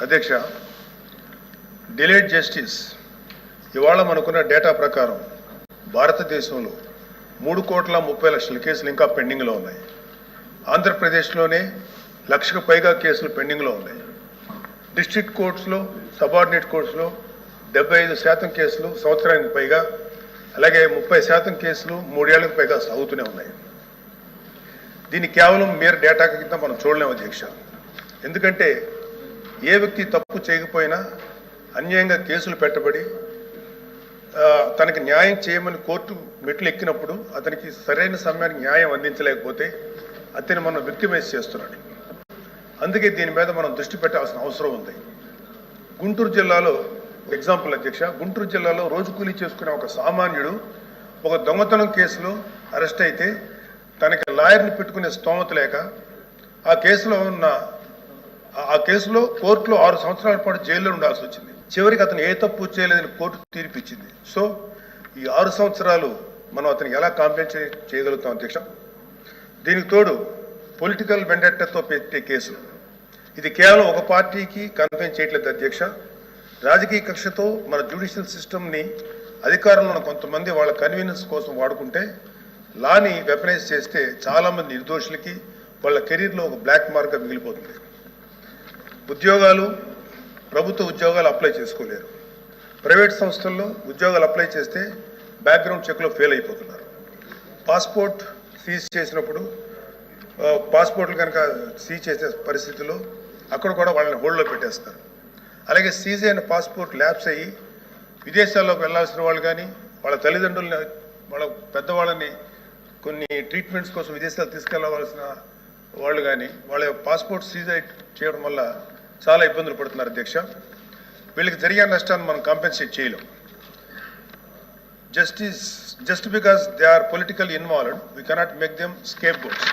అధ్యక్ష, delayed justice ఇవాళ మనకున్న డేటా ప్రకారం భారతదేశంలో 3,30,00,000 కేసులు ఇంకా పెండింగ్లో ఉన్నాయి. ఆంధ్రప్రదేశ్లోనే 1,00,000కు పైగా కేసులు పెండింగ్లో ఉన్నాయి. డిస్ట్రిక్ట్ కోర్ట్స్లో, సబార్డినేట్ కోర్ట్స్లో 75% కేసులు సంవత్సరానికి పైగా, అలాగే 30% కేసులు 3 ఏళ్లకు పైగా సాగుతూనే ఉన్నాయి. దీన్ని కేవలం mere డేటా కింద మనం చూడలేము అధ్యక్ష. ఎందుకంటే ఏ వ్యక్తి తప్పు చేయకపోయినా అన్యాయంగా కేసులు పెట్టబడి తనకి న్యాయం చేయమని కోర్టు మెట్లు ఎక్కినప్పుడు అతనికి సరైన సమయానికి న్యాయం అందించలేకపోతే అతన్ని మనం విక్టిమైజ్ చేస్తున్నాడు. అందుకే దీని మీద మనం దృష్టి పెట్టాల్సిన అవసరం ఉంది. గుంటూరు జిల్లాలో ఎగ్జాంపుల్ అధ్యక్ష, గుంటూరు జిల్లాలో రోజు కూలీ చేసుకునే ఒక సామాన్యుడు ఒక దొంగతనం కేసులో అరెస్ట్ అయితే తనకి లాయర్ని పెట్టుకునే స్తోమత లేక ఆ కేసులో కోర్టులో 6 సంవత్సరాల పాటు జైల్లో ఉండాల్సి వచ్చింది. చివరికి అతను ఏ తప్పు చేయలేదని కోర్టు తీర్పిచ్చింది. సో ఈ 6 సంవత్సరాలు మనం అతనికి ఎలా కాంపెన్సేట్ చేయగలుగుతాం అధ్యక్ష? దీనికి తోడు పొలిటికల్ వెండెట్టాతో పెట్టే కేసులు, ఇది కేవలం ఒక పార్టీకి కన్ఫైన్ చేయట్లేదు అధ్యక్ష. రాజకీయ కక్షతో మన జ్యుడిషియల్ సిస్టమ్ని అధికారంలో ఉన్న కొంతమంది వాళ్ళ కన్వీనియన్స్ కోసం వాడుకుంటే లాని వెపనైజ్ చేస్తే చాలామంది నిర్దోషులకి వాళ్ళ కెరీర్లో ఒక బ్లాక్ మార్క్గా మిగిలిపోతుంది. ఉద్యోగాలు, ప్రభుత్వ ఉద్యోగాలు అప్లై చేసుకోలేరు. ప్రైవేట్ సంస్థల్లో ఉద్యోగాలు అప్లై చేస్తే బ్యాక్గ్రౌండ్ చెక్లో ఫెయిల్ అయిపోతున్నారు. పాస్పోర్ట్ సీజ్ చేసినప్పుడు పాస్పోర్ట్లు కనుక సీజ్ చేసే పరిస్థితుల్లో అక్కడ కూడా వాళ్ళని హోల్డ్లో పెట్టేస్తారు. అలాగే సీజ్ అయిన పాస్పోర్ట్ ల్యాప్స్ అయ్యి విదేశాల్లోకి వెళ్లాల్సిన వాళ్ళు కానీ, వాళ్ళ తల్లిదండ్రులని, వాళ్ళ పెద్దవాళ్ళని కొన్ని ట్రీట్మెంట్స్ కోసం విదేశాలు తీసుకెళ్లవలసిన వాళ్ళు కానీ వాళ్ళ పాస్పోర్ట్ సీజ్ చేయడం వల్ల చాలా ఇబ్బందులు పడుతున్నారు అధ్యక్ష. వీళ్ళకి జరిగే నష్టాన్ని మనం కాంపెన్సేట్ చేయలేం. Just because they are political involved we cannot make them scapegoats.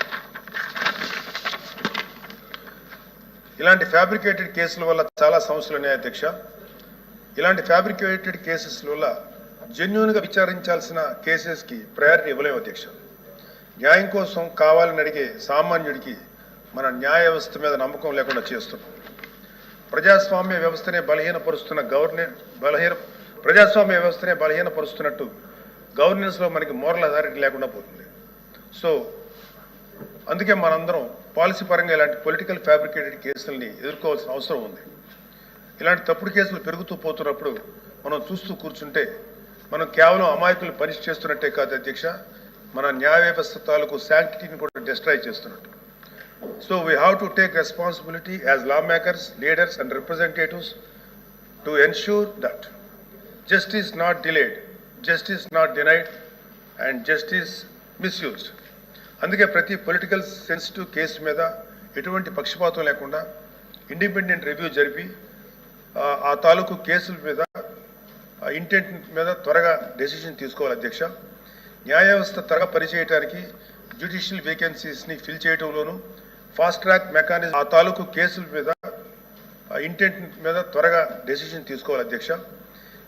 ఇలాంటి ఫ్యాబ్రికేటెడ్ కేసుల వల్ల చాలా సమస్యలు ఉన్నాయి అధ్యక్ష. ఇలాంటి ఫ్యాబ్రికేటెడ్ కేసెస్ వల్ల జెన్యూన్గా విచారించాల్సిన కేసెస్కి ప్రయారిటీ ఇవ్వలేము అధ్యక్ష. న్యాయం కోసం కావాలని అడిగే సామాన్యుడికి మన న్యాయ వ్యవస్థ మీద నమ్మకం లేకుండా చేస్తున్నాం. ప్రజాస్వామ్య వ్యవస్థనే బలహీనపరుస్తున్నట్టు గవర్నెన్స్లో మనకి మోరల్ అథారిటీ లేకుండా పోతుంది. సో అందుకే మనందరం పాలసీ పరంగా ఇలాంటి పొలిటికల్ ఫ్యాబ్రికేటెడ్ కేసుల్ని ఎదుర్కోవాల్సిన అవసరం ఉంది. ఇలాంటి తప్పుడు కేసులు పెరుగుతూ పోతున్నప్పుడు మనం చూస్తూ కూర్చుంటే మనం కేవలం అమాయకులు పనిష్ చేస్తున్నట్టే కాదు అధ్యక్ష, మన న్యాయ వ్యవస్థ తాలూకు శాంక్టిటీని కూడా డిస్ట్రాయ్ చేస్తున్నట్టు. So we have to take responsibility as lawmakers, leaders and representatives to ensure that justice not delayed, justice not denied and justice misused. అందుకే ప్రతి పొలిటికల్ సెన్సిటివ్ కేసు మీద ఎటువంటి పక్షపాతం లేకుండా ఇండిపెండెంట్ రివ్యూ జరిపి ఆ తాలూకు కేసుల మీద ఇంటెంట్ మీద త్వరగా డెసిషన్ తీసుకోవాలి అధ్యక్ష. న్యాయ వ్యవస్థ త్వరగా పనిచేయడానికి జ్యుడిషియల్ వేకెన్సీస్ని ఫిల్ చేయడంలోనూ ఫాస్ట్ ట్రాక్ మెకానిజం ఆ తాలూకు కేసుల మీద ఇంటెంట్ మీద త్వరగా డెసిషన్ తీసుకోవాలి అధ్యక్ష.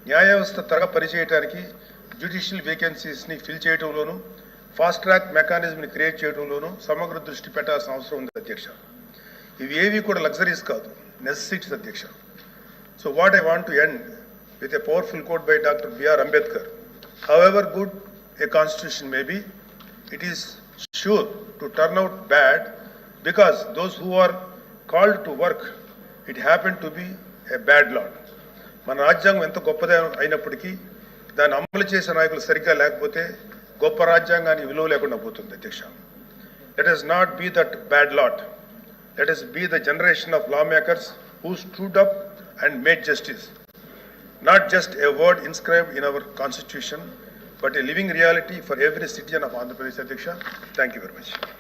న్యాయ వ్యవస్థ త్వరగా పనిచేయడానికి జ్యుడిషియల్ వేకెన్సీస్ని ఫిల్ చేయడంలోనూ ఫాస్ట్ ట్రాక్ మెకానిజంని క్రియేట్ చేయడంలోనూ సమగ్ర దృష్టి పెట్టాల్సిన అవసరం ఉంది అధ్యక్ష. ఇవి ఏవి కూడా లగ్జరీస్ కాదు, నెసెసిటీస్ అధ్యక్ష. So what I want to end with a powerful quote by Dr. B.R. Ambedkar. However good a constitution may be, it is sure to turn out bad because those who are called to work, it happened to be a bad law. మన రాజ్యాంగం ఎంత గొప్పదే అయినప్పటికీ దాన్ని అమలు చేసే నాయకులు సరిగ్గా లేకపోతే గొప్ప రాజ్యాంగానికి విలువ లేకుండా పోతుంది అధ్యక్ష. Let us not be that bad lot. Let us be the generation of lawmakers who stood up and made justice. Not just a word inscribed in our constitution, but a living reality for every citizen of Andhra Pradesh. Thank you very much.